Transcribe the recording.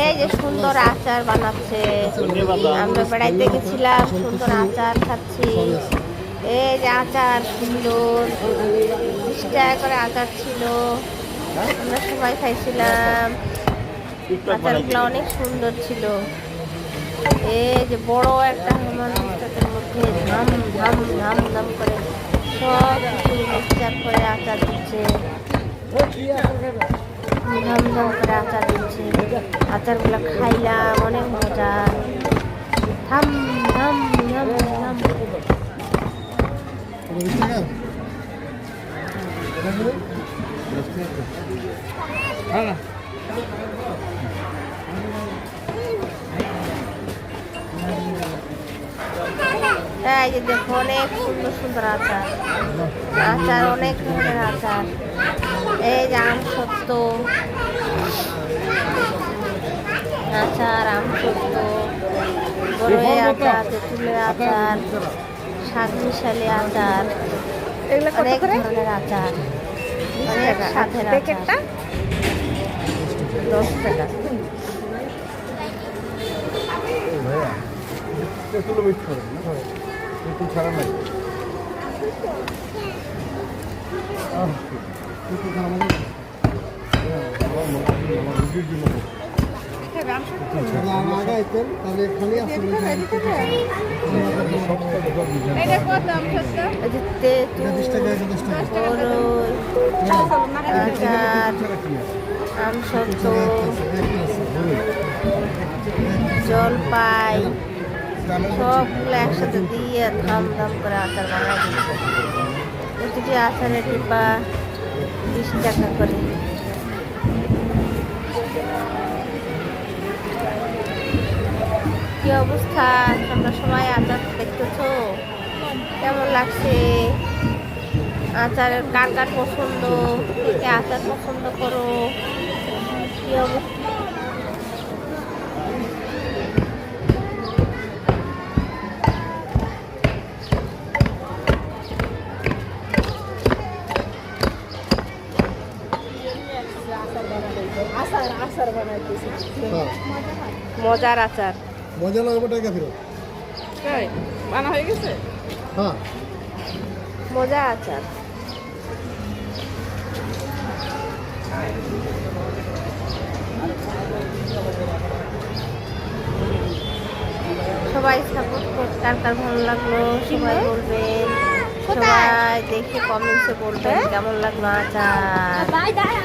এই যে সুন্দর আচার বানাচ্ছে। আমরা বেড়াইতে গেছিলাম, সুন্দর আচার খাচ্ছি। এই যে আচার সুন্দর, 20 টাকা করে আচার ছিল, আমরা সবাই খাইছিলাম। আচারগুলো অনেক সুন্দর ছিল। এই যে বড় একটা মানুষটার মধ্যে ধাম ধাম ধাম ধাম করে সব কিছু মিক্সচার করে আচার দিচ্ছে, ধাম ধাম করে আচার দিচ্ছে। আচারগুলো খাইলাম, অনেক মজা। ধাম ধাম ধাম ধাম। এই যে দেখো অনেক সুন্দর সুন্দর আচার, আচার অনেক ধরনের আচার। এই যে আম সত্য আচার, আম সত্য, বড়ই আচার, তেঁতুলের আচার, শাক মিশালি আচার, অনেক ধরনের আচার, অনেক স্বাদের আচার। 10 টাকা। আম সত্য, জলপাই, সবগুলো একসাথে দিয়ে ধাম ধাম করে আচার বানাই দিচ্ছে। প্রতিটি আচারের ডিব্বা 20 টাকা করে। কি অবস্থা, তোমরা সবাই আচার দেখতেছো? কেমন লাগছে? আচারের কার কার পছন্দ, কে আচার পছন্দ করো? কি অবস্থা? মজার আচার, মজা লাগবে টাকা ফেরত। বানা হয়ে গেছে। হ্যাঁ, মজা আচার। সবাই সাপোর্ট করতে, কার কার ভালো লাগলো সবাই বলবেন, সবাই দেখে কমেন্টসে বলবেন কেমন লাগলো আচার।